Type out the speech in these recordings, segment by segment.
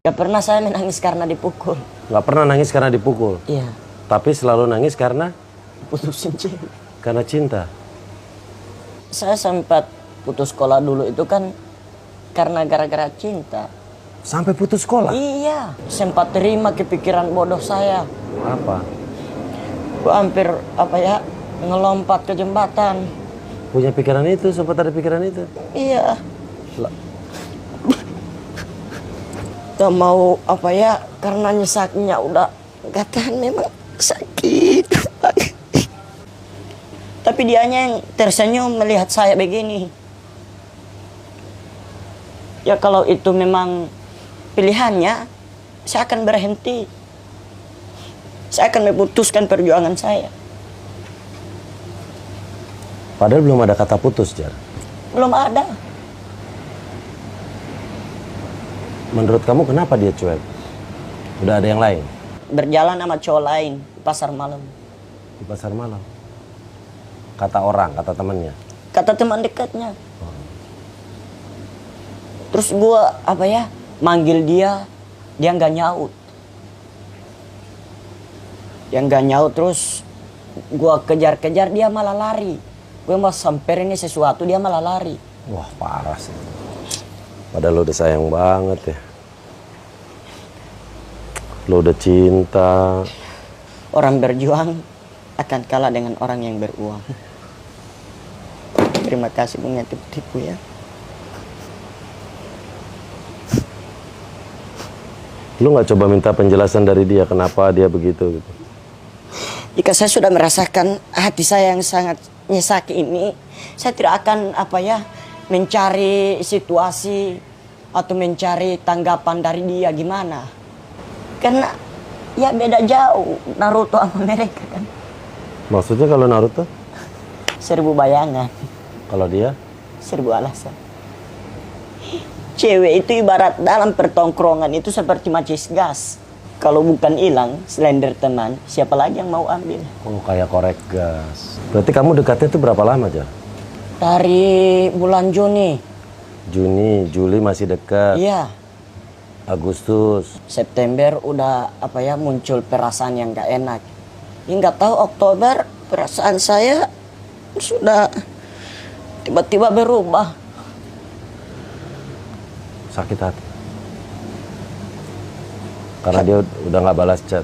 Gak pernah saya menangis karena dipukul. Nggak pernah nangis karena dipukul? Iya. Tapi selalu nangis karena? Putusin cewek. Karena cinta? Saya sempat putus sekolah dulu itu kan karena gara-gara cinta. Sampai putus sekolah? Iya. Sempat terima kepikiran bodoh saya. Apa? Gua hampir ngelompat ke jembatan. Punya pikiran itu? Sempat ada pikiran itu? Iya. Lah. Gak mau karena nyesaknya udah gak tahan, memang sakit. Tapi dianya yang tersenyum melihat saya begini. Ya kalau itu memang pilihannya, saya akan berhenti. Saya akan memutuskan perjuangan saya. Padahal belum ada kata putus, Jar. Belum ada. Menurut kamu kenapa dia cuek? Udah ada yang lain? Berjalan sama cowok lain di pasar malam. Di pasar malam? Kata orang, kata temannya? Kata teman dekatnya. Terus gua manggil dia nggak nyaut. Dia nggak nyaut, terus gua kejar-kejar, dia malah lari. Gua mau samperin sesuatu, dia malah lari. Wah, parah sih. Padahal lo udah sayang banget ya. Lo udah cinta. Orang berjuang akan kalah dengan orang yang beruang. Terima kasih punya tipu-tipu ya. Lu nggak coba minta penjelasan dari dia kenapa dia begitu gitu? Jika saya sudah merasakan hati saya yang sangat nyesaki ini, saya tidak akan mencari situasi atau mencari tanggapan dari dia gimana. Karena ya beda jauh Naruto sama mereka kan. Maksudnya kalau Naruto? 1000 bayangan. Kalau dia? 1000 alasan. Cewek itu ibarat dalam pertongkrongan itu seperti macis gas. Kalau bukan hilang, slender teman, siapa lagi yang mau ambil? Oh, kayak korek gas. Berarti kamu dekatnya itu berapa lama, Jar? Dari bulan Juni. Juni, Juli masih dekat. Iya. Agustus. September udah muncul perasaan yang gak enak. Hingga tahu Oktober perasaan saya sudah tiba-tiba berubah. Sakit hati. Karena dia udah gak balas chat.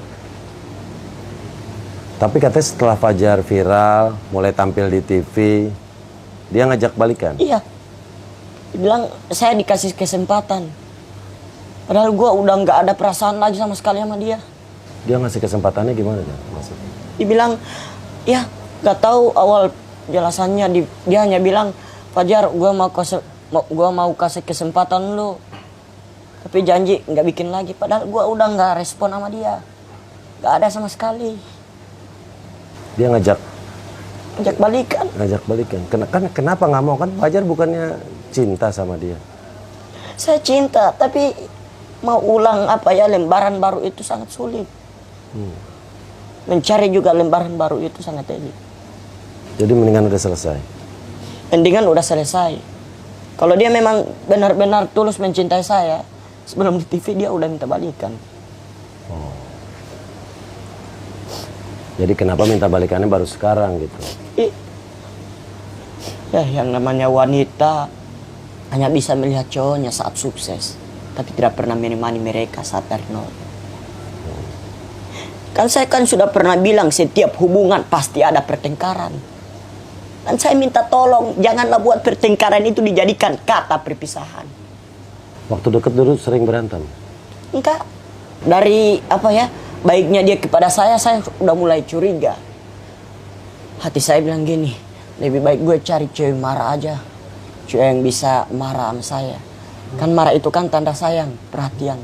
Tapi katanya setelah Fajar viral, mulai tampil di TV, dia ngajak balikan? Iya. Dia bilang saya dikasih kesempatan. Padahal gue udah gak ada perasaan lagi sama sekali sama dia. Dia ngasih kesempatannya gimana maksudnya? Dibilang, ya gak tahu awal jelasannya. Dia hanya bilang, Fajar gue mau kasih kesempatan lu. Tapi janji nggak bikin lagi. Padahal gue udah nggak respon sama dia. Nggak ada sama sekali. Dia ngajak balikan. Ngajak balikan. Kenapa nggak mau? Kan Fajar bukannya cinta sama dia. Saya cinta, tapi mau ulang lembaran baru itu sangat sulit. Mencari juga lembaran baru itu sangat sulit. Jadi mendingan udah selesai? Mendingan udah selesai. Kalau dia memang benar-benar tulus mencintai saya, sebelum di TV dia udah minta balikan. Oh. Jadi kenapa minta balikannya baru sekarang gitu? Ya yang namanya wanita hanya bisa melihat cowoknya saat sukses, tapi tidak pernah menemani mereka saat dari nol. Kan saya sudah pernah bilang setiap hubungan pasti ada pertengkaran. Dan saya minta tolong janganlah buat pertengkaran itu dijadikan kata perpisahan. Waktu deket dulu sering berantem? Enggak. Dari baiknya dia kepada saya udah mulai curiga. Hati saya bilang gini, lebih baik gue cari cewek marah aja. Cewek yang bisa marah sama saya. Kan marah itu kan tanda sayang, perhatian.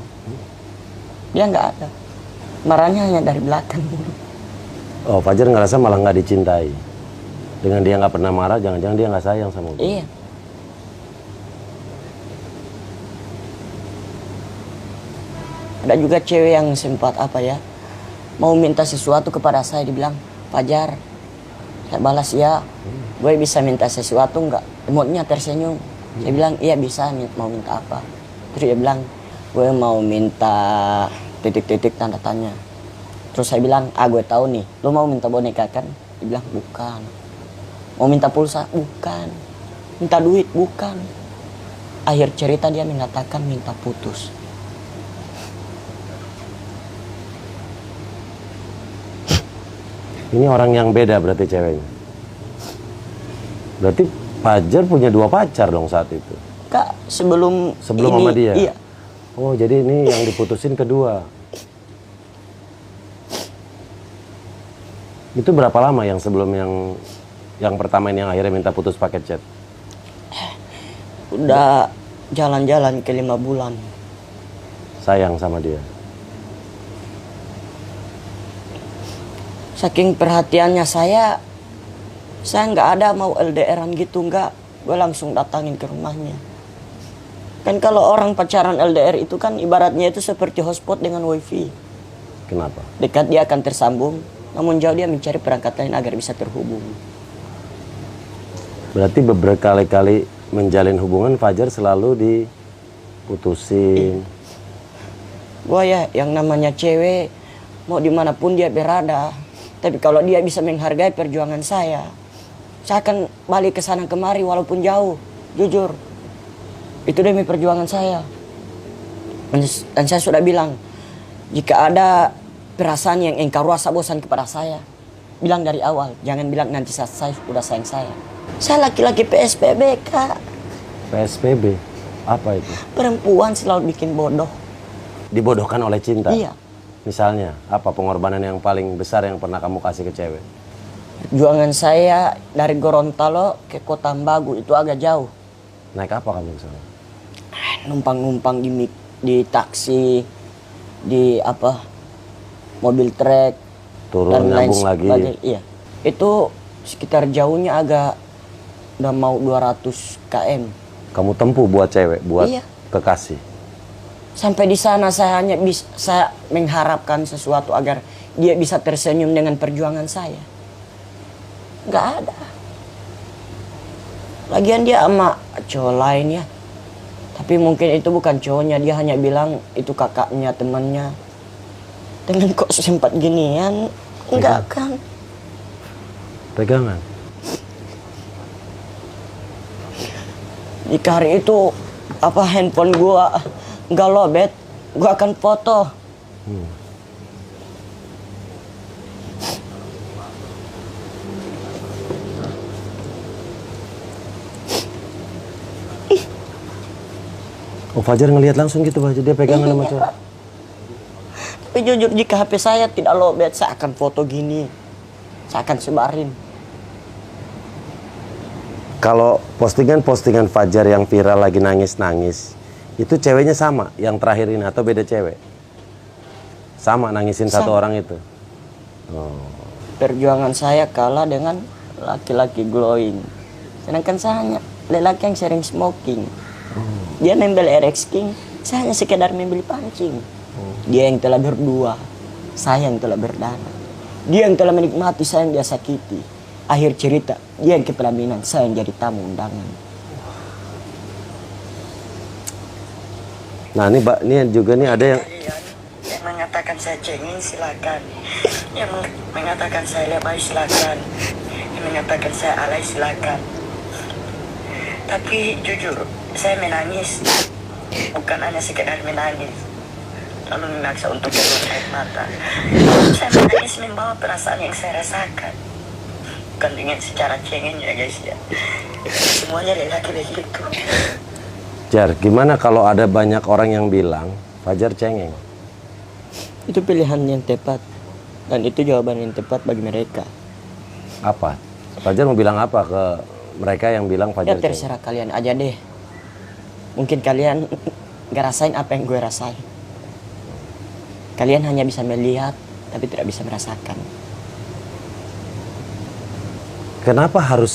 Dia nggak ada. Marahnya hanya dari belakang. Oh, Fajar ngerasa malah nggak dicintai. Dengan dia nggak pernah marah, jangan-jangan dia nggak sayang sama gue. Iya. Ada juga cewek yang sempat mau minta sesuatu kepada saya, dibilang, Fajar, saya balas ya, gue bisa minta sesuatu nggak? Emotnya tersenyum. Saya bilang iya bisa, mau minta apa? Terus dia bilang, gue mau minta titik-titik tanda tanya. Terus saya bilang, gue tahu nih, lo mau minta boneka kan? Dia bilang, bukan. Mau minta pulsa? Bukan. Minta duit? Bukan. Akhir cerita dia mengatakan minta putus. Ini orang yang beda berarti ceweknya. Berarti Fajar punya 2 pacar dong saat itu. Kak, sebelum ini, sama dia? Iya. Oh, jadi ini yang diputusin kedua. Itu berapa lama yang sebelum yang pertama ini yang akhirnya minta putus pakai chat? Udah jalan-jalan ke 5 bulan. Sayang sama dia. Saking perhatiannya saya nggak ada mau LDRan gitu, nggak. Gue langsung datangin ke rumahnya. Kan kalau orang pacaran LDR itu kan ibaratnya itu seperti hotspot dengan wifi. Kenapa? Dekat dia akan tersambung, namun jauh dia mencari perangkat lain agar bisa terhubung. Berarti berkali-kali menjalin hubungan Fajar selalu diputusin. Gue ya yang namanya cewek, mau dimanapun dia berada. Tapi kalau dia bisa menghargai perjuangan saya akan balik ke sana kemari walaupun jauh. Jujur, itu demi perjuangan saya. Dan saya sudah bilang, jika ada perasaan yang engkau rasa bosan kepada saya, bilang dari awal. Jangan bilang nanti saat saya udah sayang saya. Saya laki-laki PSBB, Kak. PSBB? Apa itu? Perempuan selalu bikin bodoh. Dibodohkan oleh cinta? Iya. Misalnya, apa pengorbanan yang paling besar yang pernah kamu kasih ke cewek? Perjuangan saya dari Gorontalo ke Kota Ambagu itu agak jauh. Naik apa kamu ke sana? Numpang-numpang di taksi, di mobil trek, turun nyambung lagi. Iya. Itu sekitar jauhnya agak udah mau 200 km. Kamu tempuh buat cewek, buat Iya. kekasih. Sampai di sana saya hanya saya mengharapkan sesuatu agar dia bisa tersenyum dengan perjuangan saya. Nggak ada. Lagian dia sama cowok lain ya. Tapi mungkin itu bukan cowoknya, dia hanya bilang itu kakaknya, temannya. Dengan kok sempat ginian, enggak kan? Pegangan? Jika hari itu handphone gua nggak lobet, gua akan foto. Oh, Fajar ngelihat langsung gitu, Fajar dia pegangan sama cowok. Tapi jujur jika HP saya tidak lobet, saya akan foto gini. Saya akan sebarin. Kalau postingan-postingan Fajar yang viral lagi nangis-nangis, itu ceweknya sama yang terakhir ini atau beda cewek? Sama nangisin satu orang itu? Oh. Perjuangan saya kalah dengan laki-laki glowing. Sedangkan saya hanya lelaki yang sering smoking. Dia membeli RX King, saya hanya sekedar membeli pancing. Dia yang telah berdua, saya yang telah berdana. Dia yang telah menikmati, saya yang dia sakiti. Akhir cerita, dia yang kepelaminan, saya yang jadi tamu undangan. Nah ini juga nih ada yang mengatakan saya cengeng silakan. Yang mengatakan saya lebay silakan. Yang mengatakan saya alay silakan. Tapi jujur, saya menangis. Bukan hanya sekedar menangis. Lalu memaksa untuk keluar air mata. Saya menangis membawa perasaan yang saya rasakan. Bukan dengan secara cengeng ya guys ya. Semuanya lelaki begitu. Jar, gimana kalau ada banyak orang yang bilang Fajar cengeng? Itu pilihan yang tepat. Dan itu jawaban yang tepat bagi mereka. Apa? Fajar mau bilang apa ke mereka yang bilang Fajar Ya terserah kalian aja deh. Mungkin kalian gak rasain apa yang gue rasain. Kalian hanya bisa melihat, tapi tidak bisa merasakan. Kenapa harus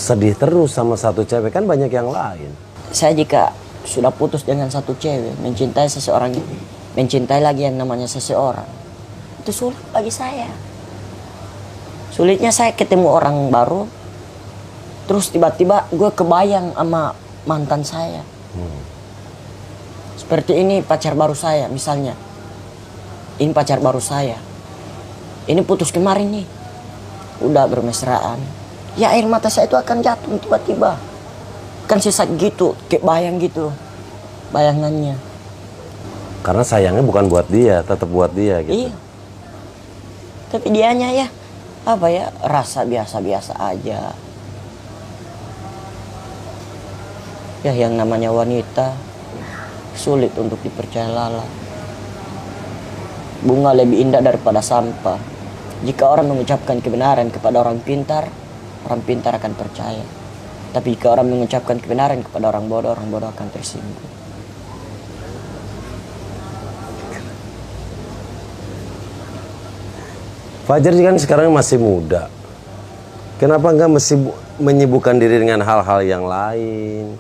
sedih terus sama satu cewek? Kan banyak yang lain. Saya jika sudah putus dengan satu cewek, mencintai seseorang, mencintai lagi yang namanya seseorang, itu sulit bagi saya. Sulitnya saya ketemu orang baru, terus tiba-tiba gue kebayang sama mantan saya. Seperti ini pacar baru saya misalnya. Ini pacar baru saya. Ini putus kemarin nih. Udah bermesraan. Ya air mata saya itu akan jatuh tiba-tiba. Kan sesak gitu, kayak bayang gitu. Bayangannya. Karena sayangnya bukan buat dia, tetap buat dia gitu. Iya. Tapi dianya ya, apa ya, rasa biasa-biasa aja. Ya yang namanya wanita, sulit untuk dipercaya lala. Bunga lebih indah daripada sampah. Jika orang mengucapkan kebenaran kepada orang pintar akan percaya. Tapi jika orang mengucapkan kebenaran kepada orang bodoh akan tersinggung. Fajar kan sekarang masih muda. Kenapa nggak menyibukkan diri dengan hal-hal yang lain?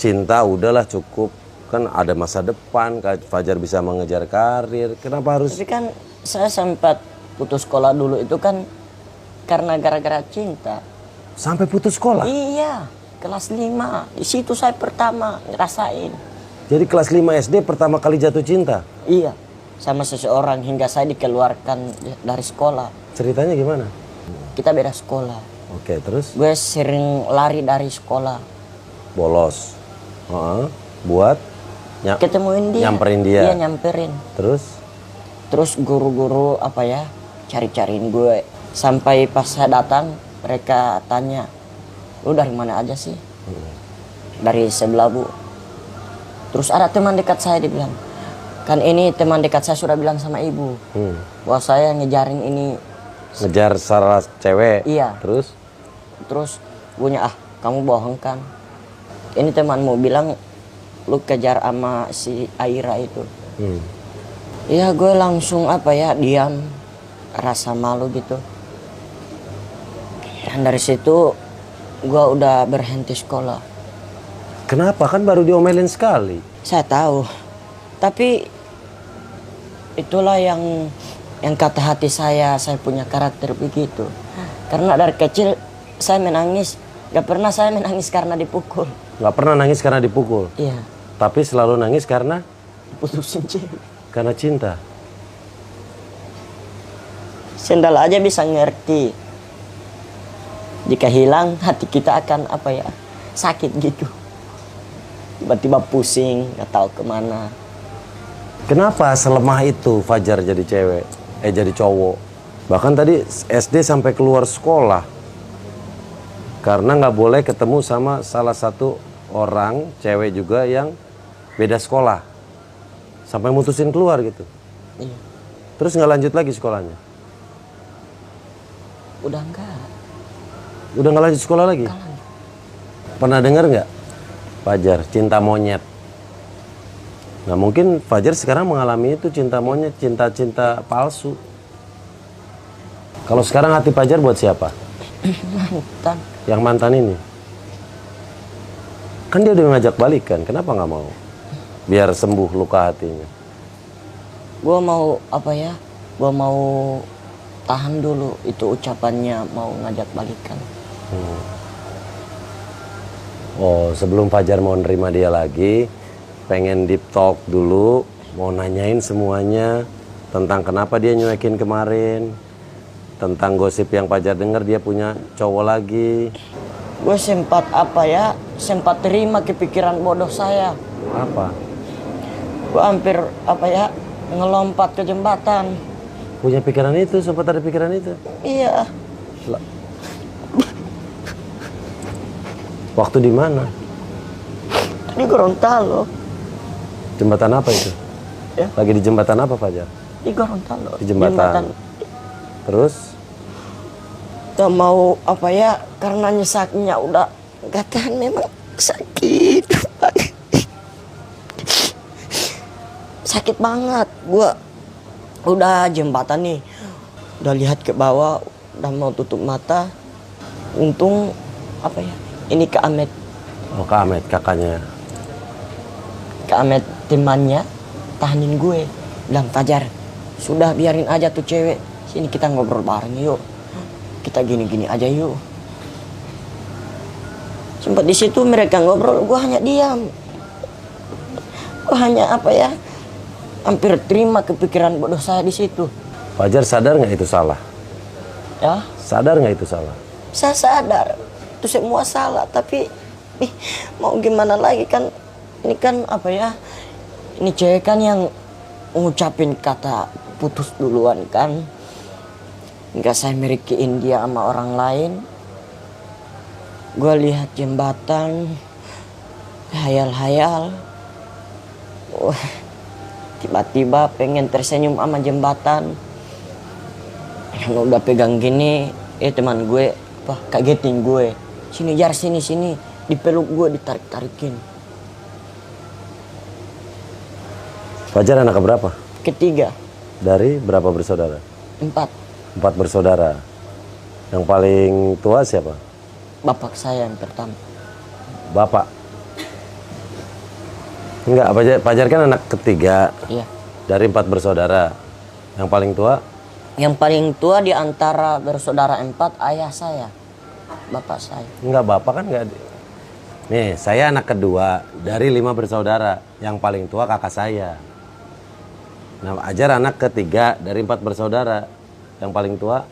Cinta udahlah cukup. Kan ada masa depan, Fajar bisa mengejar karir. Kenapa harus... Tapi kan saya sempat putus sekolah dulu itu kan karena gara-gara cinta. Sampai putus sekolah? Iya, kelas 5. Di situ saya pertama ngerasain. Jadi kelas 5 SD pertama kali jatuh cinta? Iya, sama seseorang hingga saya dikeluarkan dari sekolah. Ceritanya gimana? Kita beda sekolah. Oke, terus? Gue sering lari dari sekolah. Bolos. Buat? Ketemuin dia. Nyamperin dia? Iya, nyamperin. Terus guru-guru apa ya, cari-cariin gue. Sampai pas saya datang, mereka tanya, lu dari mana aja sih? Dari sebelah bu. Terus ada teman dekat saya dibilang, kan ini teman dekat saya sudah bilang sama ibu, bahwa saya ngejarin ini. Ngejar salah cewek? Iya. Terus punya, kamu bohong kan? Ini temanmu bilang lu kejar sama si Aira itu. Iya, gue langsung apa ya, diam, rasa malu gitu. Dan dari situ gue udah berhenti sekolah. Kenapa? Kan baru diomelin sekali. Saya tahu, tapi itulah yang kata hati saya punya karakter begitu. Karena dari kecil saya menangis, gak pernah saya menangis karena dipukul. Gak pernah nangis karena dipukul? Iya. Tapi selalu nangis karena? Putusin cewek. Karena cinta? Sendal aja bisa ngerti. Jika hilang, hati kita akan apa ya, sakit gitu. Tiba-tiba pusing, gak tahu kemana. Kenapa selemah itu Fajar jadi cewek? Jadi cowok? Bahkan tadi SD sampai keluar sekolah. Karena nggak boleh ketemu sama salah satu orang cewek juga yang beda sekolah. Sampai mutusin keluar gitu. Iya. Terus nggak lanjut lagi sekolahnya? Udah enggak. Udah nggak lanjut sekolah lagi? Pernah dengar nggak Fajar cinta monyet? Nah mungkin Fajar sekarang mengalami itu, cinta monyet, cinta palsu. Kalau sekarang hati Fajar buat siapa? Mantan. Yang mantan ini? Kan dia udah ngajak balikan, kenapa nggak mau? Biar sembuh luka hatinya. Gue mau apa ya, gue mau tahan dulu itu ucapannya mau ngajak balikan. Oh, sebelum Fajar mau nerima dia lagi, pengen deep talk dulu, mau nanyain semuanya tentang kenapa dia nyuekin kemarin, tentang gosip yang Fajar dengar dia punya cowok lagi. Gue sempat apa ya, sempat terima kepikiran bodoh saya. Apa? Gue hampir apa ya, ngelompat ke jembatan. Punya pikiran itu, sempat ada pikiran itu? Iya. Waktu di mana? Di Gorontalo. Jembatan apa itu? Ya. Lagi di jembatan apa Fajar? Di Gorontalo. Di jembatan. Terus? Gak mau apa ya, karena nyesaknya udah gak tahan, memang sakit. Sakit banget. Gua udah jembatan nih, udah lihat ke bawah, udah mau tutup mata. Untung apa ya, ini Kak Ahmed. Oh, Kak Ahmed, kakaknya. Kak Ahmed temannya tahanin gue. Bilang, Fajar, sudah biarin aja tuh cewek. Sini kita ngobrol bareng yuk. Kita gini-gini aja yuk. Sempat di situ mereka ngobrol, gue hanya diam. Aku hanya apa ya, hampir terima kepikiran bodoh saya di situ. Fajar sadar nggak itu salah? Ya, Sadar nggak itu salah? saya sadar itu semua salah, tapi mau gimana lagi kan, ini kan apa ya, ini cewek kan yang ngucapin kata putus duluan kan. Nggak saya milikin dia sama orang lain. Gue lihat jembatan, hayal-hayal, wah, tiba-tiba pengen tersenyum sama jembatan. Yang udah pegang gini, teman gue apa kagetin gue, sini Jar, sini, dipeluk gue, ditarik-tarikin. Fajar anak berapa? Ketiga. Dari berapa bersaudara? 4. 4 bersaudara. Yang paling tua siapa? Bapak saya yang pertama. Bapak? Enggak, Fajar kan anak ketiga. Iya. Dari 4 bersaudara. Yang paling tua? Yang paling tua di antara bersaudara 4 ayah saya, bapak saya. Enggak, bapak kan enggak. Nih, saya anak kedua dari 5 bersaudara. Yang paling tua kakak saya. Nah, Ajar anak ketiga dari 4 bersaudara. Yang paling tua?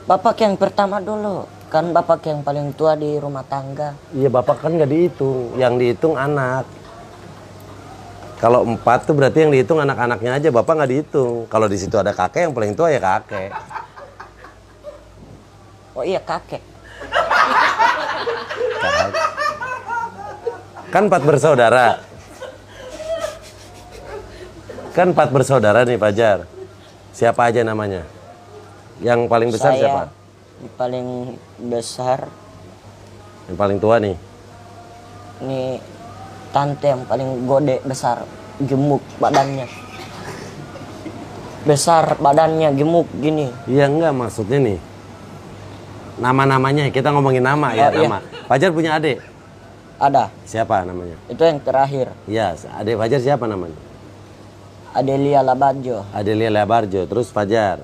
Bapak yang pertama dulu. Kan bapak yang paling tua di rumah tangga. Iya, bapak kan nggak dihitung. Yang dihitung anak. Kalau 4 tuh berarti yang dihitung anak-anaknya aja. Bapak nggak dihitung. Kalau di situ ada kakek, yang paling tua ya kakek. Oh iya, kakek. Kan 4 bersaudara. Kan 4 bersaudara nih, Fajar. Siapa aja namanya? Yang paling besar Saya siapa? yang paling besar. Yang paling tua nih. Ini tante yang paling gede, besar, gemuk badannya. Besar badannya, gemuk gini. Iya, enggak, maksudnya nih. Nama-namanya, kita ngomongin nama ya, Oh, iya. nama. Fajar punya adik? Ada. Siapa namanya? Itu yang terakhir. Iya, adik Fajar siapa namanya? Adelia Labajo. Adelia Labarjo, terus Fajar.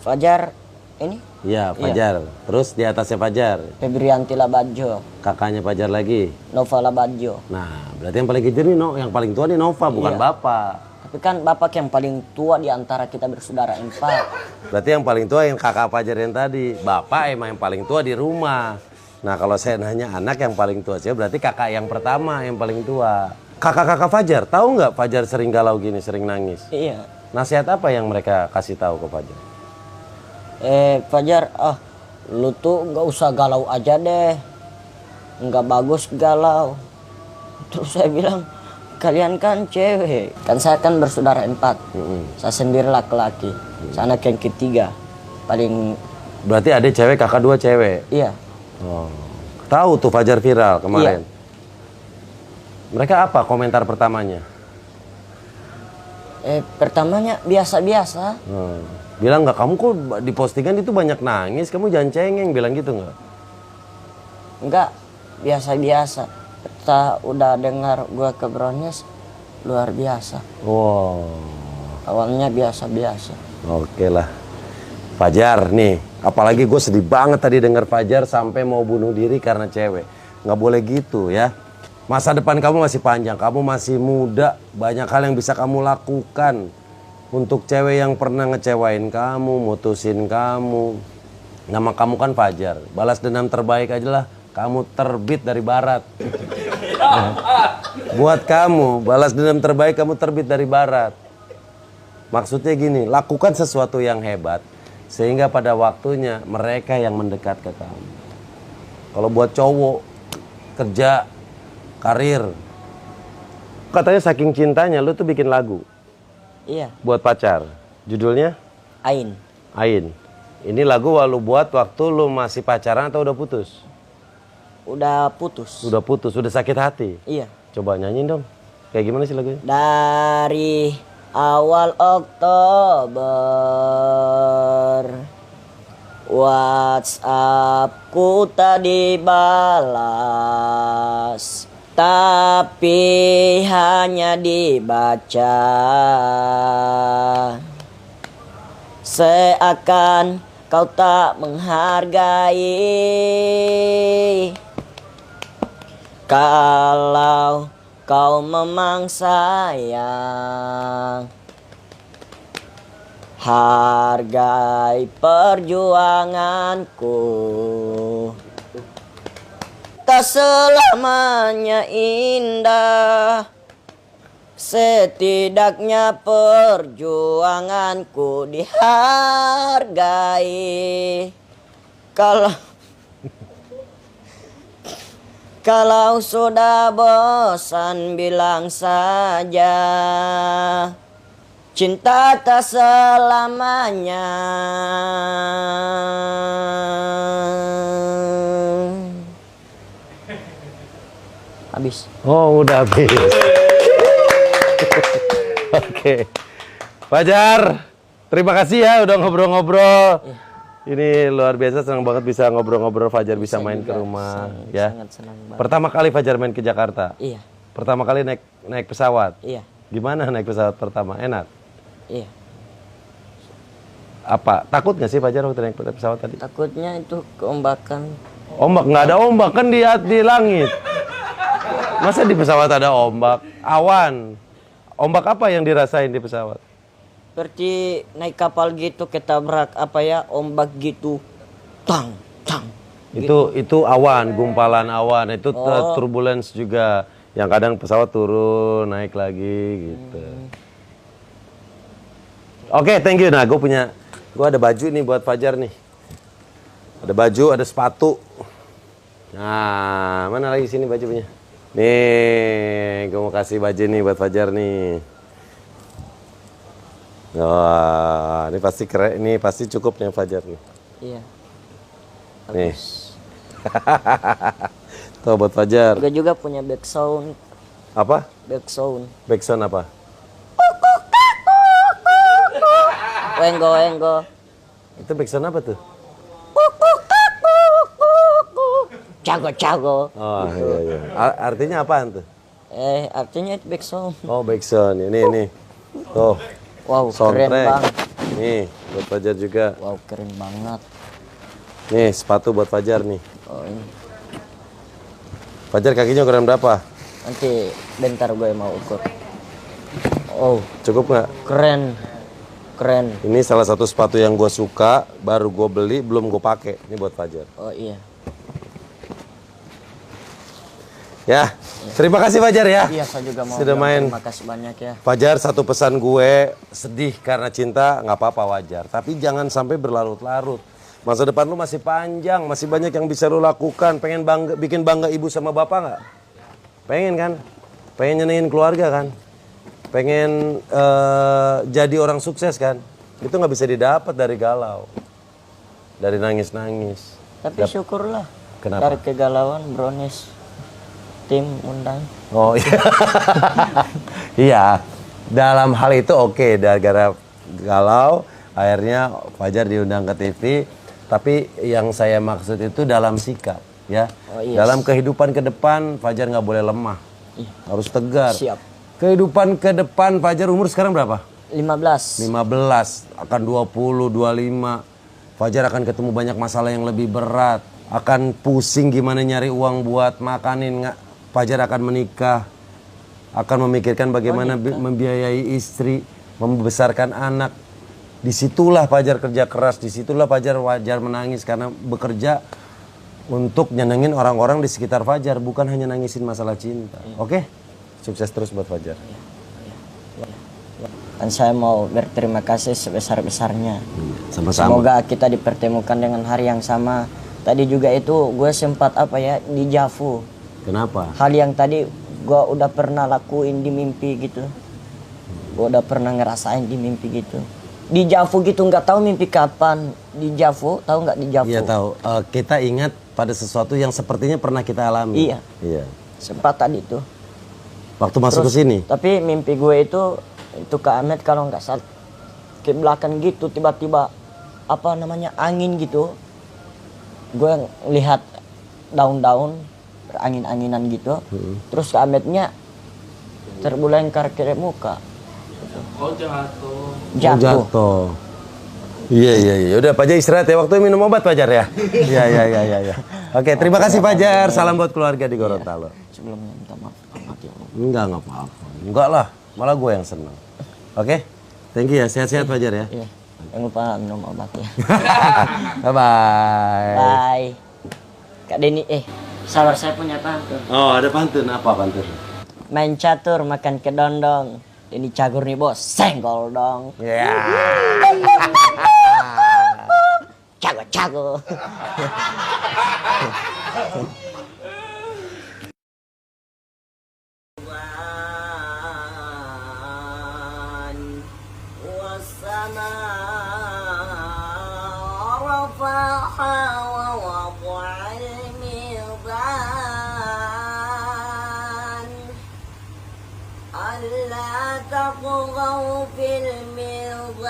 Fajar ini Iya, Fajar. Terus di atasnya Fajar, Febrianti Labajo. kakaknya Fajar lagi. Nova Labajo. Nah, berarti yang paling kecil nih, yang paling tua nih Nova, bukan Iya. bapak. Tapi kan bapak yang paling tua di antara kita bersaudara 4. Berarti yang paling tua yang kakak Fajar yang tadi. Bapak emang yang paling tua di rumah. Nah, kalau saya nanya anak yang paling tua saya, berarti kakak yang pertama yang paling tua. Kakak-kakak Fajar, tahu nggak Fajar sering galau gini, sering nangis? Iya. Nasihat apa yang mereka kasih tahu ke Fajar? Fajar, lu tuh nggak usah galau aja deh. Nggak bagus galau. Terus saya bilang, kalian kan cewek. Kan saya kan bersaudara 4. Saya sendiri laki-laki. Saya anak yang ketiga. Paling, Berarti ada cewek, kakak 2 cewek. iya. Oh. Tahu tuh Fajar viral kemarin. Iya. Mereka apa komentar pertamanya? Pertamanya biasa-biasa. Bilang nggak, kamu kok di postingan itu banyak nangis, kamu jangan cengeng, bilang gitu nggak? Enggak, biasa-biasa. Kita udah dengar gua ke Brownies, luar biasa. Wow. Awalnya biasa-biasa. Oke lah. Fajar nih, apalagi gue sedih banget tadi dengar Fajar sampai mau bunuh diri karena cewek. Nggak boleh gitu ya. Masa depan kamu masih panjang, kamu masih muda, banyak hal yang bisa kamu lakukan. Untuk cewek yang pernah ngecewain kamu, mutusin kamu. Nama kamu kan Fajar, balas dendam terbaik aja lah. Kamu terbit dari barat. Buat kamu, balas dendam terbaik kamu terbit dari barat. Maksudnya gini, lakukan sesuatu yang hebat. Sehingga pada waktunya mereka yang mendekat ke kamu. Kalau buat cowok, kerja, karir. Katanya saking cintanya lu tuh bikin lagu Iya, buat pacar. Judulnya? Ain. Ain. Ini lagu lu buat waktu lu masih pacaran atau udah putus? Udah putus. Udah putus, udah sakit hati. Iya. Coba nyanyiin dong. Kayak gimana sih lagunya? Dari awal Oktober WhatsAppku tak dibalas, tapi hanya dibaca. Seakan kau tak menghargai. Kalau kau memang sayang. Hargai perjuanganku, tak selamanya indah. Setidaknya perjuanganku dihargai. Kalau sudah bosan bilang saja, cinta tak selamanya. Habis. Oh, udah habis. Oke. Fajar, terima kasih ya udah ngobrol-ngobrol. Ini luar biasa, senang banget bisa ngobrol-ngobrol. Fajar bisa main ke rumah ya. Sangat senang banget. Pertama kali Fajar main ke Jakarta. Iya. Pertama kali naik pesawat. Iya. Gimana naik pesawat pertama? Enak? Iya. Apa? Takut nggak sih Fajar waktu naik pesawat tadi? Takutnya itu keombakan. Ombak? Nggak ada ombak kan di langit. Masa di pesawat ada ombak? Awan. Ombak apa yang dirasain di pesawat? Seperti naik kapal gitu, ketabrak ombak gitu. Tang, tang. Itu awan, gumpalan awan. Itu turbulence juga. Yang kadang pesawat turun, naik lagi gitu. Oke, thank you. Nah, gue ada baju nih buat Fajar nih. Ada baju, ada sepatu. Nah, mana lagi sini bajunya? Nih, gue mau kasih baju nih buat Fajar nih. Wah, ini pasti keren, ini pasti cukup nih Fajar nih. Iya. Nih. Tuh buat Fajar. Gue juga punya back sound. Apa? Back sound. Backsound apa? Wenggo, wenggo. Itu backsound apa tuh? Cago-cago. Oh iya iya. Artinya apaan tuh? Artinya itu back sound. Oh backsound, ini. Tuh. Wow, Soundtrack. keren banget. Nih, buat Fajar juga. Wow, keren banget. Nih, sepatu buat Fajar nih. Oh, ini. Fajar kakinya ukuran berapa? Nanti bentar gue mau ukur. Oh, Cukup nggak? keren. Keren. Ini salah satu sepatu yang gue suka, baru gue beli, belum gue pakai. Ini buat Fajar. Oh iya. Ya, terima kasih Fajar ya. Iya, saya juga mau Sudah bilang main. terima kasih banyak ya. Fajar, satu pesan gue, sedih karena cinta, nggak apa-apa wajar. Tapi jangan sampai berlarut-larut. Masa depan lu masih panjang, masih banyak yang bisa lu lakukan. Pengen bikin bangga ibu sama bapak nggak? Pengen kan? Pengen nyenengin keluarga kan? Pengen jadi orang sukses kan? Itu nggak bisa didapat dari galau. Dari nangis-nangis. Tapi syukurlah. Kenapa? Dari kegalauan Brownies tim undang. Oh iya. Iya. Dalam hal itu oke, gara-gara galau akhirnya Fajar diundang ke TV. Tapi yang saya maksud itu dalam sikap ya. Oh, yes. Dalam kehidupan ke depan Fajar nggak boleh lemah. Iya. Harus tegar. Siap. Kehidupan ke depan Fajar umur sekarang berapa? 15. 15, akan 20, 25. Fajar akan ketemu banyak masalah yang lebih berat. Akan pusing gimana nyari uang buat makanin. Fajar akan menikah. Akan memikirkan bagaimana membiayai istri, membesarkan anak. Disitulah Fajar kerja keras, disitulah Fajar wajar menangis karena bekerja untuk nyenengin orang-orang di sekitar Fajar, bukan hanya nangisin masalah cinta. Oke? Sukses terus buat Fajar. Dan saya mau berterima kasih sebesar-besarnya. Sama-sama. Semoga kita dipertemukan dengan hari yang sama. Tadi juga itu gue sempat di Javu. Kenapa? Hal yang tadi gue udah pernah lakuin di mimpi gitu. Gue udah pernah ngerasain di mimpi gitu. Di Javu gitu, nggak tahu mimpi kapan. Di Javu, tahu nggak di Javu? Iya tahu. Kita ingat pada sesuatu yang sepertinya pernah kita alami. Iya. Iya. Sempat tadi tuh. Waktu masuk ke sini. Tapi mimpi gue itu ke Ahmed kalau nggak salah ke belakang gitu, tiba-tiba angin gitu. Gue lihat daun-daun berangin-anginan gitu. Terus ke Ahmednya terbulengkar ke muka. Oh jatuh. Jatuh. Iya. Udah Fajar istirahat ya, waktu minum obat Fajar ya. Iya. Oke, terima kasih Fajar. Salam buat keluarga di Gorontalo. Sebelumnya minta maaf. mati. Enggak apa-apa. Enggak lah, malah gue yang senang. Oke, thank you ya, sehat-sehat Fajar ya. Iya. Jangan lupa minum obat ya. Bye-bye. Bye. Kak Denny, sabar saya punya pantun. Oh, ada pantun. Apa pantun? Main catur, makan kedondong. Denny cagur nih bos, senggol dong. Ya. Cago. ألا تطغوا في الميزان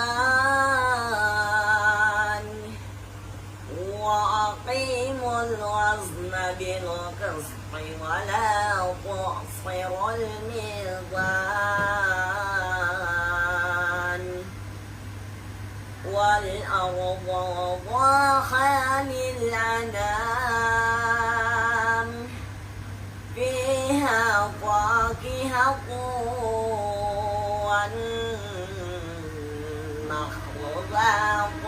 وأقيموا الوزن بالقسط ولا تخسروا الميزان والأرض وضعها للأنام فيها فاكهة والنخل ذات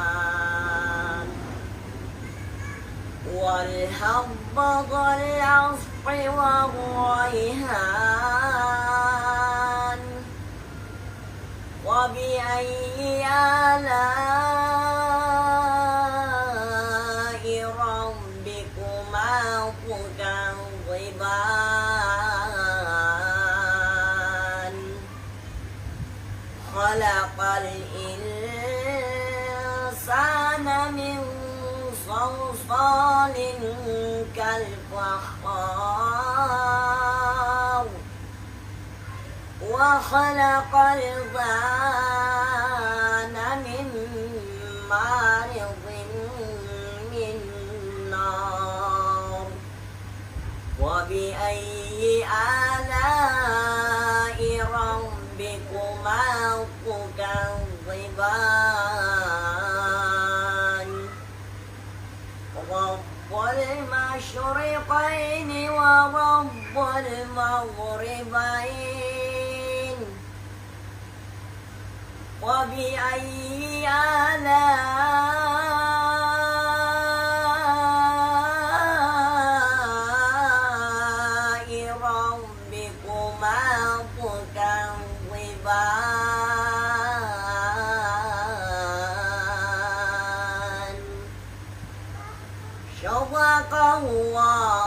الأكمام والحب ذو العصف والريحان وبأي آلاء ربكما تكذبان خلق الإنسان من صلصال كالفخار وخلق الجان من مارض من نار وبأي آلاء ربكما تكذبان رب المشرقين ورب المغربين وبأي آلاء ربكما تكذبان صدق الله